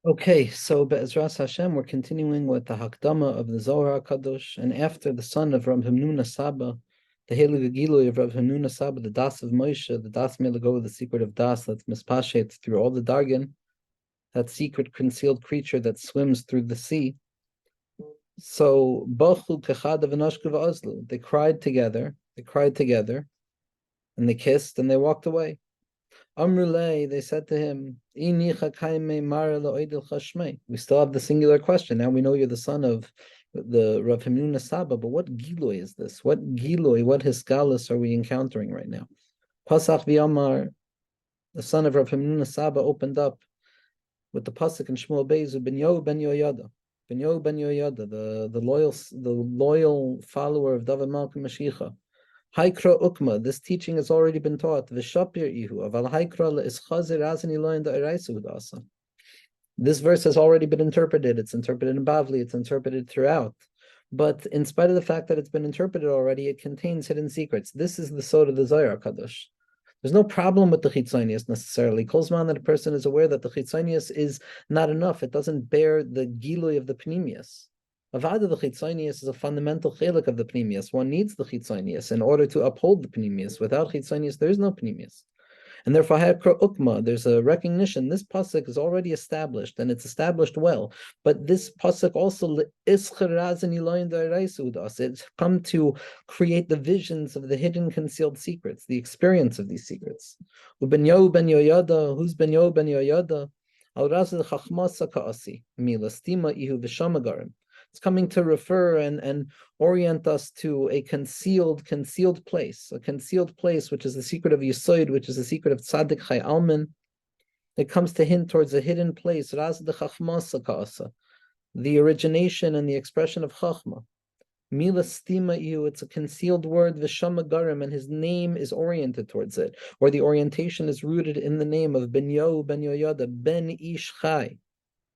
Okay, so Be'ezras Hashem, we're continuing with the Hakdama of the Zohar HaKadosh, and after the son of Rav Hamnuna Saba, the Heilige Gilui of Rav Hamnuna Saba, the Das of Moshe, the Das Melago, the secret of Das that's mispashet through all the Dargan, that secret concealed creature that swims through the sea. So Bochu Kechad of Anoshka V'Ozlu, they cried together, and they kissed, and they walked away. Amrulay, they said to him, we still have the singular question. Now we know you're the son of the Rav Hamnuna Saba, but what Giloy is this? What Giloy, what Hiskalis are we encountering right now? Pasach V'Yamar, the son of Rav Hamnuna Saba, opened up with the Pasuk in Shmuel Bezu, Ben Yoyada. Ben Yoyada, the loyal follower of David Malka Mashiach. Haikra Ukma, this teaching has already been taught. V'shapir ihu, aval haikra le'ischazer azani loyin da'iraisu da'asa. This verse has already been interpreted. It's interpreted in Bavli. It's interpreted throughout. But in spite of the fact that it's been interpreted already, it contains hidden secrets. This is the sod of the Zohar Kadosh. There's no problem with the chitzonius necessarily. Kolzman that a person is aware that the chitzonius is not enough. It doesn't bear the gilui of the pnimius. Avada the chitzonius is a fundamental chelik of the pnimius. One needs the chitzonius in order to uphold the pnimius. Without chitzonius, there is no pnimius. And therefore, ukma, there's a recognition. This pasuk is already established, and it's established well. But this pasuk also it's come to create the visions of the hidden, concealed secrets, the experience of these secrets. Ben Yoyada, who's Ben Yoyada? It's coming to refer and orient us to a concealed place, which is the secret of Yesod, which is the secret of Tzaddik Chai Alman. It comes to hint towards a hidden place, the origination and the expression of Chachma. Mila stima ihu, it's a concealed word, Vishamagarim, and his name is oriented towards it, or the orientation is rooted in the name of Ben Yoyada, Ben Ish Chai.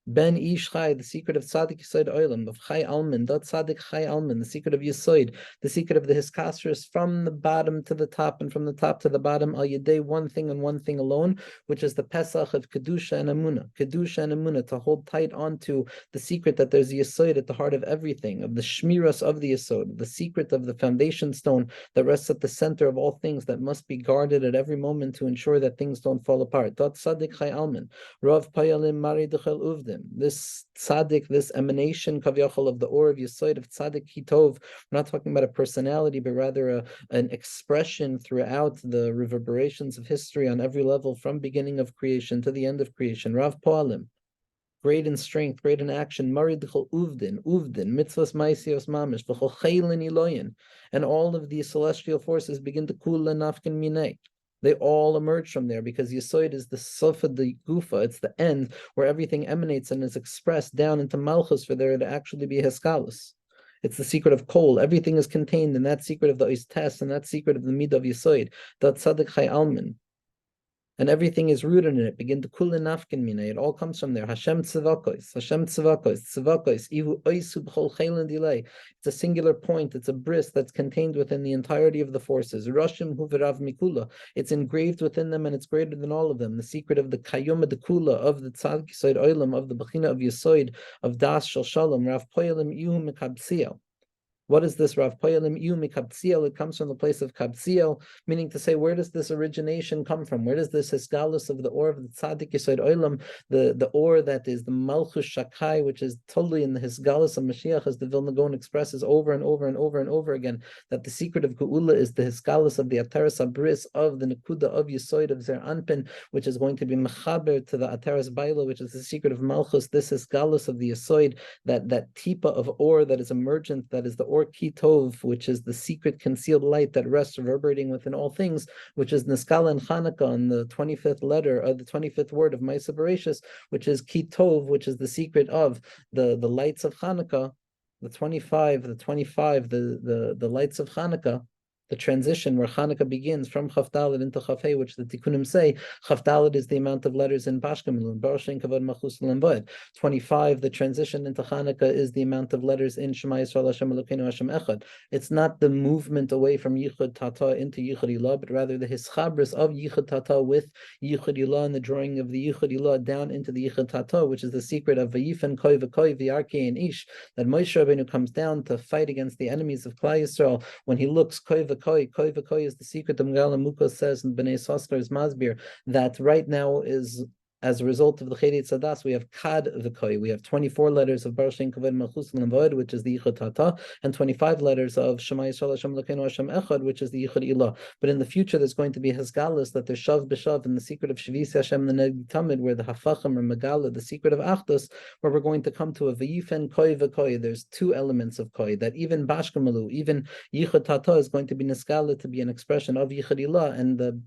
Ben Ish Chai, the secret of Tzaddik Yesod Olam, of Chai Alman, Dot Tzaddik Chai Alman, the secret of Yesod, the secret of the Hiskasrus, from the bottom to the top and from the top to the bottom, al Yedei, one thing and one thing alone, which is the Pesach of Kedusha and Amunah, to hold tight onto the secret that there's Yesod at the heart of everything, of the Shmiras of the Yesod, the secret of the foundation stone that rests at the center of all things, that must be guarded at every moment to ensure that things don't fall apart. Dot Tzaddik Chai Alman, Rav Payalim Mari Dechel Uvdim. This tzaddik, this emanation kavyachol of the or of Yesod of tzaddik hitov. We're not talking about a personality, but rather an expression throughout the reverberations of history on every level, from beginning of creation to the end of creation. Rav Poalim, great in strength, great in action. Mari d'chol uvdin, mitzvahs maisios mamish, v'chol chaylin iloyin, and all of these celestial forces begin to kula nafkin minei. They all emerge from there, because Yesod is the sofa, the gufa, it's the end where everything emanates and is expressed down into Malchus for there to actually be Heskalus. It's the secret of Kol. Everything is contained in that secret of the Oistes and that secret of the Midah of Yesod, that Tzaddik Chai Alman. And everything is rooted in it. Begin to kulin nafkin mina. It all comes from there. Hashem tzivakos, ihu oisu b'chol chaylen delay. It's a singular point. It's a bris that's contained within the entirety of the forces. Rashim hu v'rav mikula. It's engraved within them, and it's greater than all of them. The secret of the kayoma dekula, of the tzaddik yesod oilam, of the bechina of yesod, of das shel shalom. Rav poyelim ihu mikabsiel. What is this Rav Poyalim Yu Mikabtziel? It comes from the place of Kabtziel, meaning to say, where does this origination come from? Where does this Hisgalus of the Or of the Tzaddik Yesod Olam, the Or that is the Malchus Shakai, which is totally in the Hisgalus of Mashiach, as the Vilna Gaon expresses over and over and over and over again, that the secret of Geula is the Hisgalus of the Ateres Abris, of the Nekuda of Yesod of Zer Anpin, which is going to be Mechaber to the Ateres Baila, which is the secret of Malchus, this Hisgalus of the Yesod, that Tipa of Or that is emergent, that is the or kitov, which is the secret concealed light that rests reverberating within all things, which is Niskala and Chanukah on the 25th letter of the 25th word of Maisa Bereshis, which is kitov, which is the secret of the lights of Chanukah, the lights of Chanukah. the transition where Hanukkah begins from Chaf Daled into Chaf Hey, which the Tikkunim say Chaf Daled is the amount of letters in Bashkamelun, Baruch Shem Kavod Malchus Lemvoed. 25, the transition into Hanukkah is the amount of letters in Shema Yisrael Hashem Elokeinu Hashem Echad. It's not the movement away from Yichud Tata into Yichud Ilah, but rather the hischabris of Yichud Tata with Yichud Ilah and the drawing of the Yichud Ilah down into the Yichud Tata, which is the secret of Vayifen Koi V'Koi V'Yarkei and Ish, that Moshe Rabbeinu comes down to fight against the enemies of Klal Yisrael. When he looks Koi V'Koi is the secret. The Megala Mukos says in Bnei Sosler's Masbir that right now is, as a result of the Chedei Tzadas, we have Kad V'Koi. We have 24 letters of Baruch Shem Kavod Malchus Lemvoed, which is the Yichud Tata, and 25 letters of Shema Yisrael Hashem Elokeinu Hashem Echad, which is the Yichud Ilah. But in the future, there's going to be Hasgalas, that there's Shav B'Shav in the secret of Shavis Hashem the Neg Tamid, where the Hafachim or Megala, the secret of Achdus, where we're going to come to a V'yifen Koi V'Koi. There's two elements of Koi, that even Bashkamalu, even Yichud Tata is going to be Niskala, to be an expression of Yichud Ilah, and the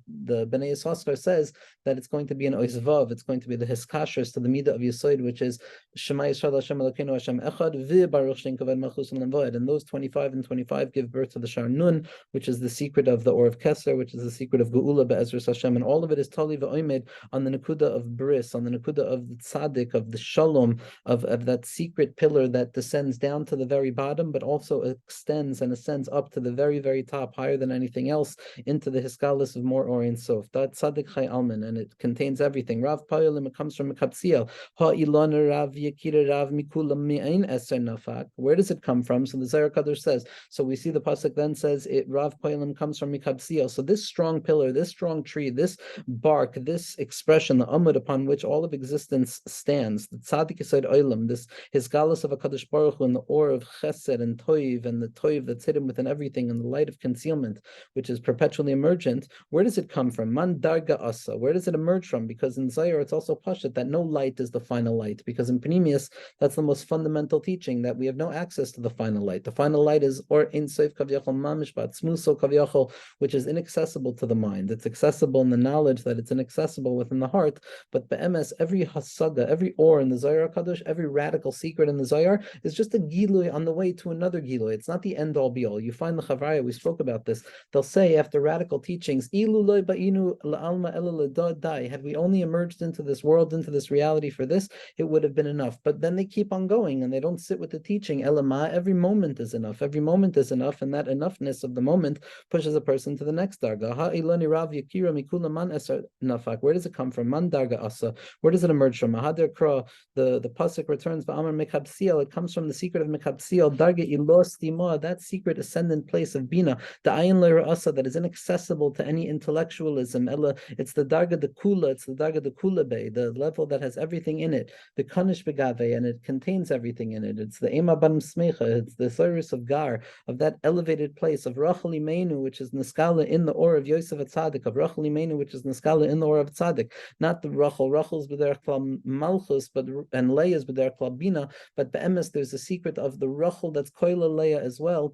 Bnei Yisosler says that it's going to be an Oizvav, it's going to be the Hiskashers to the Midah of Yesod, which is Shema Yisrael Hashem Elokeinu Hashem Echad V'Baruch Shem Kavod Malchus Lemvoed. And those 25 and 25 give birth to the Shar Nun, which is the secret of the Or of Keser, which is the secret of Geula Be'ezras Hashem. And all of it is Tali V'Oimed on the Nakuda of Bris, on the Nakuda of the Tzaddik, of the Shalom, of that secret pillar that descends down to the very bottom, but also extends and ascends up to the very, very top, higher than anything else, into the Hiskalis of more Or Ein Sof. That Tzaddik Chai Alman, and it contains everything. Rav Payolim, it comes from Mekabsiel. Ha Ilana Rav Yekira Rav Mikulam Me'ain Eser Nafak. Where does it come from? So the Zohar Kadosh says. So we see the pasuk then says it. Rav Payolim comes from Mekabsiel. So this strong pillar, this strong tree, this bark, this expression, the Amud upon which all of existence stands, the Tzaddik Yesod Olam, this his galus of Hakadosh Baruch Hu, and the Or of Chesed and Toiv, and the Toiv that's hidden within everything, and the light of concealment, which is perpetually emergent. Where does it come from? Man Darga Asa. Where does it emerge from? Because in Zohar it's also Pashat that no light is the final light, because in Panemius that's the most fundamental teaching, that we have no access to the final light. The final light is Or Ein Sof Kavyachol Mamishbat Smuso Kavyachol, which is inaccessible to the mind. It's accessible in the knowledge that it's inaccessible within the heart, but be'emes, every hasaga, every Or in the Zohar Kadosh, every radical secret in the Zohar is just a gilui on the way to another gilui. It's not the end all be all. You find the Chavraya, we spoke about this, they'll say after radical teachings, Ilu loy ba'inu la'alma ela l'dai, had we only emerged into this world, into this reality for this, it would have been enough. But then they keep on going and they don't sit with the teaching. Elama, every moment is enough. Every moment is enough, and that enoughness of the moment pushes a person to the next darga. Ha ilani rav yakira mikula man eser nafak. Where does it come from? Man darga asa. Where does it emerge from? Mahadir kra. The pasuk returns va'amar mekabsiel. It comes from the secret of mekabsiel. Darga ilos tima. That secret ascendant place of bina. The ayin leira asa, that is inaccessible to any intellectualism. Ella, it's the darga de kula. It's the darga de kula bay, the level that has everything in it. The kanish begave, and it contains everything in it. It's the ema banim smecha. It's the cyrus of gar, of that elevated place of Rachel Imenu, which is Niskala in the Or of Yosef Atzadik, of Rachel Imenu, which is Niskala in the Or of Tzadik. Not the Rachel. Rachel's b'derech klal Malchus, and Leah's b'derech klal Bina, but be'emes there's a secret of the Rachel that's Koila Leah as well,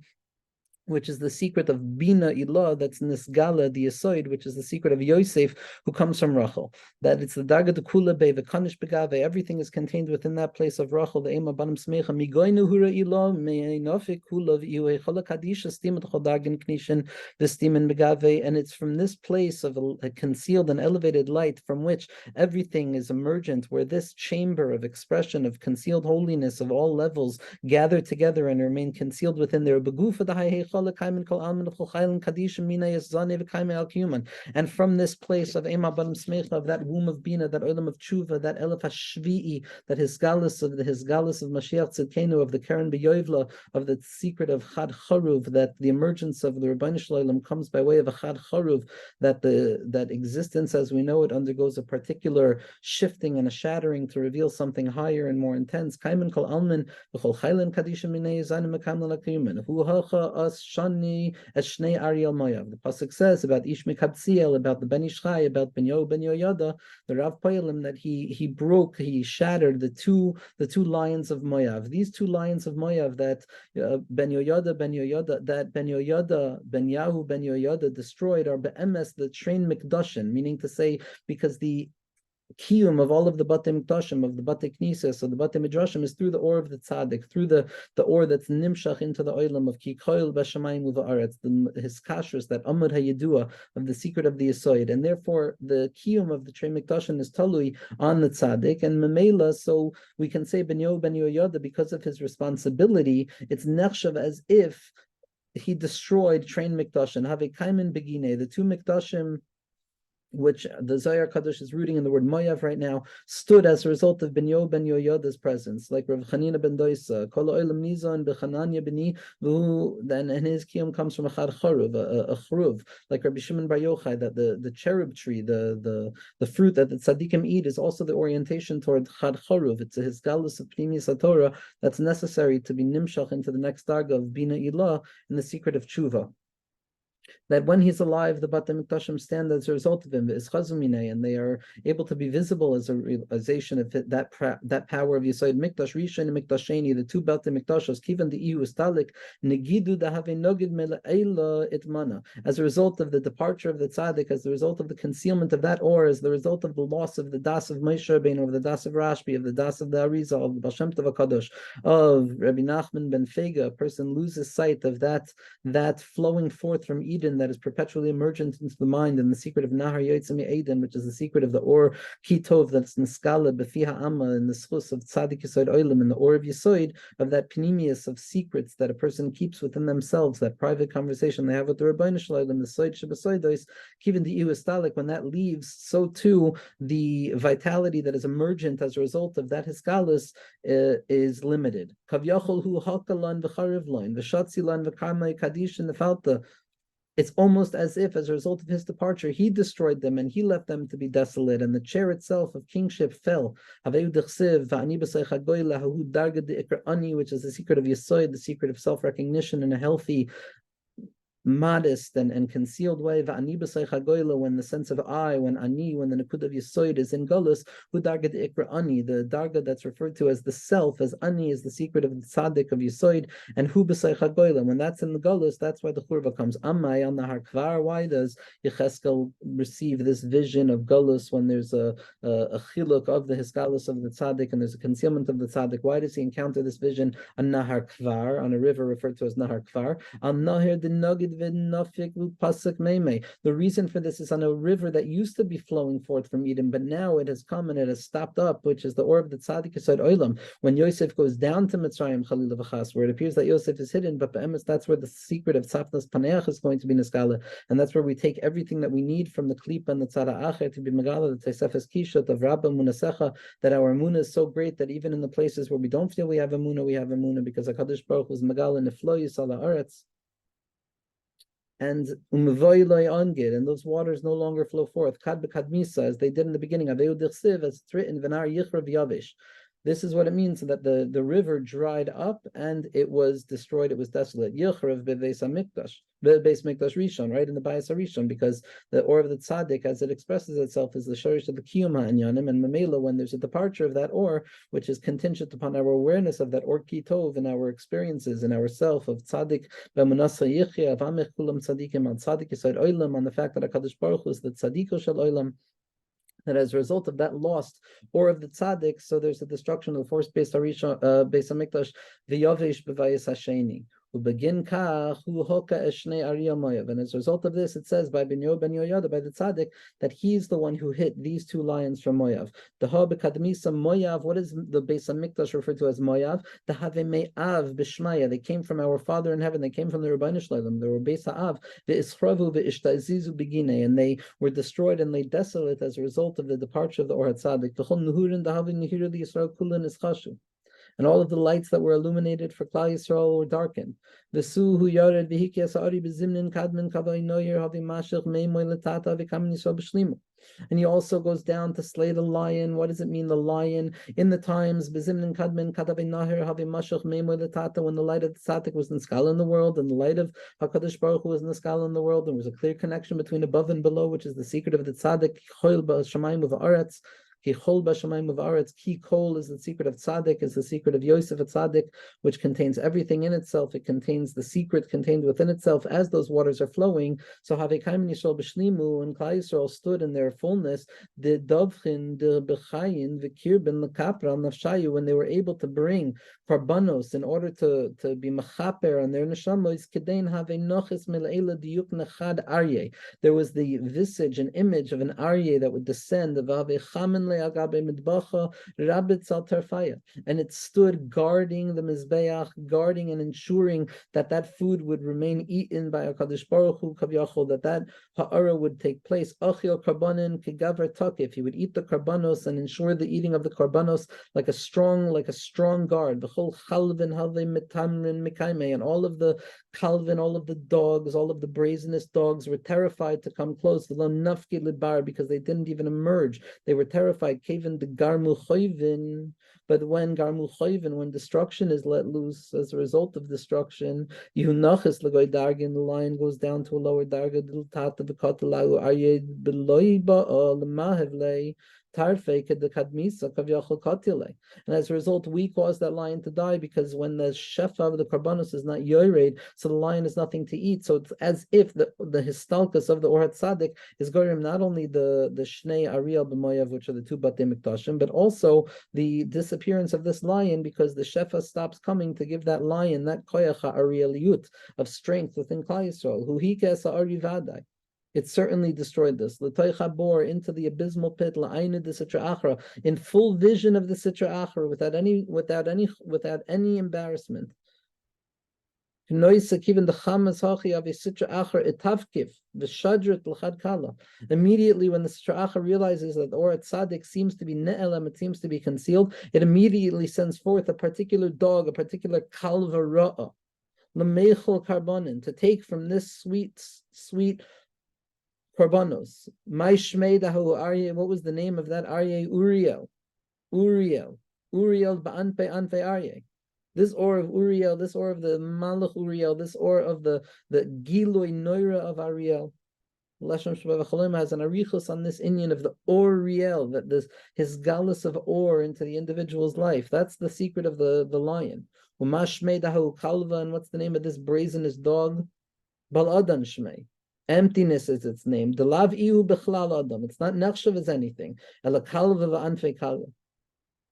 which is the secret of Bina Ilah, that's Nisgala, the Yesoid, which is the secret of Yosef, who comes from Rachel. That it's the Daga de Kula Be, the Kanish Begave, everything is contained within that place of Rachel, the Ema Banim Smecha, Migoinu Hura Ilah, Me'inofik Kula, V'Iwe Chola Kadisha, Stimat Chodagin Knishin, V'Stiman Begave, and it's from this place of a concealed and elevated light from which everything is emergent, where this chamber of expression of concealed holiness of all levels gather together and remain concealed within their Begufa the and from this place of Ema Banim Smecha, of that womb of Bina, that Olam of Tshuva, that Elef HaShvi'i, that Hisgalus of Mashiach Tzidkenu, of the Keren B'Yoivla, of the secret of Chad Charuv, that the emergence of the Rebbeinu Shalom comes by way of a Chad Charuv, that existence as we know it undergoes a particular shifting and a shattering to reveal something higher and more intense. Kaiman Kol Alman V'Chol Chaylan Kadisha Minei Zanim Mekam L'Lakayumin Hu Hacha As Shani Eshnei Ariel Moyav. The pasuk says about Ish Mekabsiel, about the Ben Ishchai, about Ben Yoyada, the Rav Poelim, that he shattered the two lions of Moyav. These two lions of Moyav, that Ben Yoyada, Ben Yahu, Ben Yoyada destroyed, are be'emes the train mikdashin, meaning to say, because the kiyum of all of the Batei Mikdashim, of the Batei Knesses, of the Batei Midrashim, is through the or of the tzaddik, through the or that's nimshach into the oilam of kikoil b'shamayim uva'aretz, his kashrus, that amud hayidua of the secret of the yisoid, and therefore the kiyum of the Trei Mikdashim is talui on the tzaddik, and memela, so we can say ben Yoyada, because of his responsibility, it's nechshav as if he destroyed Trei Mikdashim, have a kaimin begine, the two Mikdashim, which the Zohar Kadosh is rooting in the word Moyav right now, stood as a result of Ben Yoyada's presence, like Rav Chanina ben Doisa, Kol Olam Nizon Bechananya Beni, then and his kiyum comes from a Chad Charuv, a Chruv, like Rabbi Shimon Bar Yochai, that the cherub tree, the fruit that the tzaddikim eat, is also the orientation toward Chad Charuv. It's a hisgalus of Pnimis HaTorah that's necessary to be nimshach into the next darga of Bina Ilah in the secret of Tshuva. That when he's alive, the Batei Mikdashim stand as a result of him, and they are able to be visible as a realization of that power of Yesod Mikdash Rishon and Mikdash Sheni, the two Batei Mikdashos, Kivan the Ihu Stalik, Negidu Dahave Nogid Mele'ela Itmana, as a result of the departure of the tzaddik, as a result of the concealment of that or, as the result of the loss of the das of Moshe Rabbeinu, of the das of Rashbi, of the das of the Arizal, of the Baal Shem Tov HaKadosh, of Rabbi Nachman ben Fega, a person loses sight of that flowing forth from Eden that is perpetually emergent into the mind, and the secret of Nahar Yotzim Eden, which is the secret of the Or Kitov that's Niskala Befiha Amma, in the schus of Tzadik Yesod Oilam, in the Or of Yesod, of that Pnimius of secrets that a person keeps within themselves, that private conversation they have with the Rebbeinu Shalom, the Soid Shebesoidos, Kiven the Iustalik, when that leaves, so too the vitality that is emergent as a result of that Hiskalus is limited. Kavyachol hu hakalan v'charivlain v'shatzilan v'karmai kadish in the falta. It's almost as if, as a result of his departure, he destroyed them and he left them to be desolate, and the chair itself of kingship fell. Which is the secret of Yesod, the secret of self-recognition in a healthy, modest and concealed way. When the sense of I, when the Nakud of Yesod is in Golus, hu darga de ikra ani, the darga that's referred to as the self, as ani is the secret of the tzaddik of Yesod, and hu b'saycha goyla, when that's in the Golus, that's why the churva comes. Amai on the Harkvar. Why does Yecheskel receive this vision of Golus when there's a chiluk of the hiskalus of the tzaddik and there's a concealment of the tzaddik? Why does he encounter this vision on Nahar Kvar, on a river referred to as Nahar Kvar? On Nahir the Nugget. The reason for this is on a river that used to be flowing forth from Eden, but now it has come and it has stopped up, which is the Or of the Tzaddik Yesod Oilam. When Yosef goes down to Mitzrayim, Chalila V'chas, where it appears that Yosef is hidden, but Be'emes, that's where the secret of Tzafnas Paneach is going to be Niskala, and that's where we take everything that we need from the Klipa and the Tzara Acher to be Megala, the Tesefes Kishot of Rabba Munasecha, that our Amunah is so great that even in the places where we don't feel we have Amunah, because HaKadosh Baruch Hu is Megala Neflo Yisala Aretz. And and those waters no longer flow forth, as they did in the beginning, as it's written, this is what it means, that the river dried up and it was destroyed, it was desolate. Yichrav bebeis hamikdash, bebeis mikdash rishon, right, in the Bayis Harishon, because the Or of the Tzaddik, as it expresses itself, is the shorish of the kiyum ha'anyanim, and mamela, when there's a departure of that Or, which is contingent upon our awareness of that Or kitov in our experiences, in ourself, of Tzaddik b'munasa yichya, of amich kulam tzaddikim, on Tzaddik yisod oilam, on the fact that HaKadosh Baruch Hu is the Tzaddiko shel oilam, that as a result of that lost Or of the tzaddik, so there's a destruction of the forced Beis Hamikdash, v'yavesh b'vayis hasheni. Begin kach hu hoka eshnei arya moyav, and as a result of this, it says by Ben Yoyada, by the tzaddik, that he's the one who hit these two lions from Moyav. The ha bekadmisa Moyav. What is the Beis Hamikdash referred to as Moyav? The have me'av b'shmaya. They came from our Father in heaven. They came from the Rebbeinu Shalom. They were Beis Ha'av ve'isravu ve'ishtazizu begine, and they were destroyed and laid desolate as a result of the departure of the Or HaTzaddik. T'chol nuhurin dahavi nehira Yisrael kulan ischashu. And all of the lights that were illuminated for Klal Yisrael were darkened. V'su hu yared v'hiki asari b'zimnin kadmin kavay noyer havi mashach meimoy letata v'kamin Yisrael b'shlimu. And he also goes down to slay the lion. What does it mean, the lion? In the times, b'zimnin kadmin kadavay naher havi mashach meimoy letata, when the light of the tzaddik was niskala in the world, and the light of HaKadosh Baruch Hu was niskala in the world, there was a clear connection between above and below, which is the secret of the tzaddik, choil b'shamayim v'aretz. Ki chol b'shamayim u'v'aretz. Ki kol is the secret of tzaddik, is the secret of Yosef at tzaddik, which contains everything in itself. It contains the secret contained within itself as those waters are flowing. So Havekayim Yisrael b'shlimu, and Klal Yisrael stood in their fullness, the dovchin, the bechayin, the kirbin, the kapra, nafshayu, when they were able to bring karbanos in order to be machaper on their neshamos, kedein have noches milaila diuk nechad aryeh. There was the visage, an image of an aryeh that would descend, and it stood guarding the mizbeach, guarding and ensuring that that food would remain eaten by HaKadosh Baruch Hu Kavyachol, that ha'ara would take place. Achil karbanin kegaver takif. He would eat the karbanos and ensure the eating of the karbanos like a strong guard. V'chol chalvin halvei mitamrin mikaimei, and all of the kalvin, all of the dogs, all of the brazenest dogs were terrified to come close. V'lo nafki lidbar, because they didn't even emerge. They were terrified. Kevin de garmu choivin. But when garmu choivin, when destruction is let loose as a result of destruction, Yunachis Lagoy Dargin, the lion goes down to a lower darga, Tata Bikatalau Aryed Beloiba Lamahevle, Tarfe the Kadmisa Kavyachal Katile. And as a result, we cause that lion to die, because when the shefa of the karbanos is not yored, so the lion has nothing to eat. So it's as if the histalkas of the Orat Sadik is gorim not only the Shnei Ariel B'Moyav, which are the two Batei Mikdashim, but also the disappearance of this lion, because the shefa stops coming to give that lion that koyach ha'arieliyut of strength within Klal Yisrael. Hu hikes ha'arivadai. It certainly destroyed this. L'toicha bor, into the abysmal pit, la'ayna de sitra achra, in full vision of the sitra achra, without any embarrassment. Immediately when the Sitra Achra realizes that the Or Tzaddik seems to be ne'elam, it seems to be concealed, it immediately sends forth a particular dog, a particular kalva ra'ah, l'meichel karbonin, to take from this sweet karbonos. My shmeidahu aryeh, what was the name of that aryeh? Uriel ba'anpe anfe aryeh. This or of Uriel, this or of the Malach Uriel, this or of the Giloi Noira of Ariel. Lashon Shabbat V'Cholim has an arichos on this inyan of the Oriel, that this his galus of or into the individual's life. That's the secret of the lion. Umashmeidahu Kalva, and what's the name of this brazenest dog? Baladan Shmei. Emptiness is its name. Delav iu bechlal adam. It's not nechshav as anything. Ela kalva v'anfei kalva.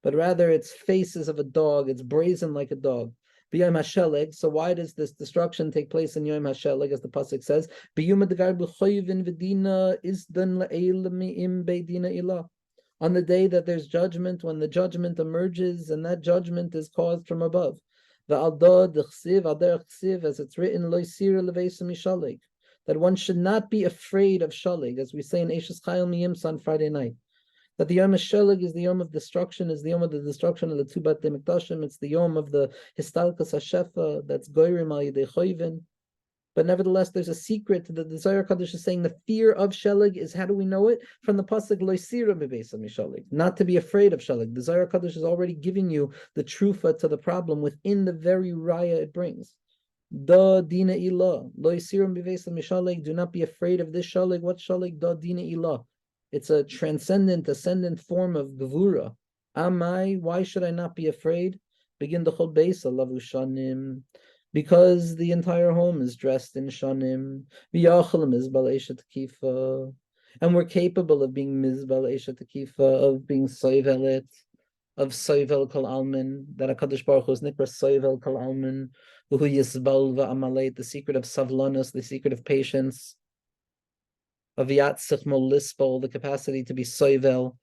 But rather its faces of a dog, it's brazen like a dog. B'yom hasheleg, so why does this destruction take place in Yom hasheleg, as the pasuk says? B'yom adgar b'choyvin v'dina isdan la'el mi'im be'dina ilah. On the day that there's judgment, when the judgment emerges, and that judgment is caused from above. V'aldod d'chsiv, alder chsiv, as it's written, lo yisir leveisa mishaleg, that one should not be afraid of shaleg, as we say in Eishes Chayil Miyimsa on Friday night. That the Yom HaSheleg is the Yom of destruction, is the Yom of the destruction of the two Batei Mikdashim. It's the Yom of the Histalkas HaShefa, that's Goyrim Al Yedei Choyvin. But nevertheless, there's a secret that the Zohar Kadosh is saying the fear of Sheleg is, how do we know it? From the pasuk Lo Sira Mebeisa Mishaleg, not to be afraid of Sheleg. The Zohar Kadosh is already giving you the trufa to the problem within the very raya it brings. Da dina ilah, Lo Sira Mebeisa Mishaleg, do not be afraid of this Shaleg. What Shaleg? Da dina ilah. It's a transcendent, ascendant form of gevura. Amai, why should I not be afraid? Begin the chol beis alavu shanim, because the entire home is dressed in shanim. V'yachal mizbal eshet kifa, and we're capable of being mizbal eshet kifa, of being soivelet, of soivel kol almin. That Hakadosh Baruch Hu is nikra soivel kol almin, who yisbal va'amalet, the secret of savlanus, the secret of patience. Aviyat Sichmol Lispol, the capacity to be soivel.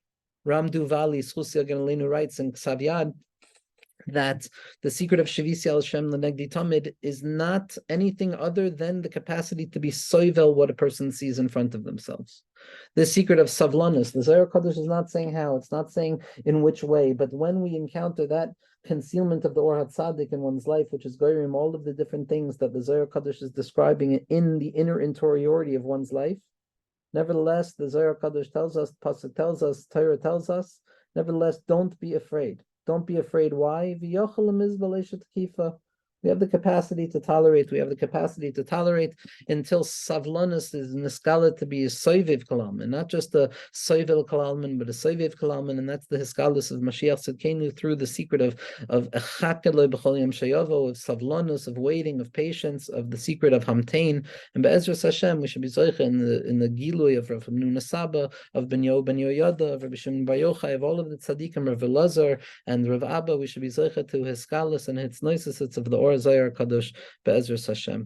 Ramdu Vali Schusia Ganalinu writes in Ksavyad that the secret of Shavisi al Shem Lenegdi Tamid is not anything other than the capacity to be soivel what a person sees in front of themselves. The secret of savlanus, the Zohar Kadosh is not saying how, it's not saying in which way, but when we encounter that concealment of the Or HaTzadik in one's life, which is goyim all of the different things that the Zohar Kadosh is describing in the inner interiority of one's life, nevertheless, the Zohar Kadosh tells us, Pasuk tells us, Torah tells us, nevertheless, don't be afraid. Don't be afraid. Why? We have the capacity to tolerate. We have the capacity to tolerate until savlanus is niskala to be a soiviv kalalman, not just a soivil kalalman, but a soiviv kalalman, and that's the hiskalus of Mashiach Tzidkenu through the secret of echakele b'chol yom sheyavo, of savlanus, of waiting, of patience, of the secret of hamtein. And be'ezras Hashem, we should be zoicha in the gilui of Rav Nuna Saba, of Ben Yoyada, of Rabbi Shimon Bar Yochai, of all of the tzaddikim, Rav Elazar and Rav Abba. We should be zoicha to hiskalus and his noises of the Or Zayar Kadosh be'ezras Hashem.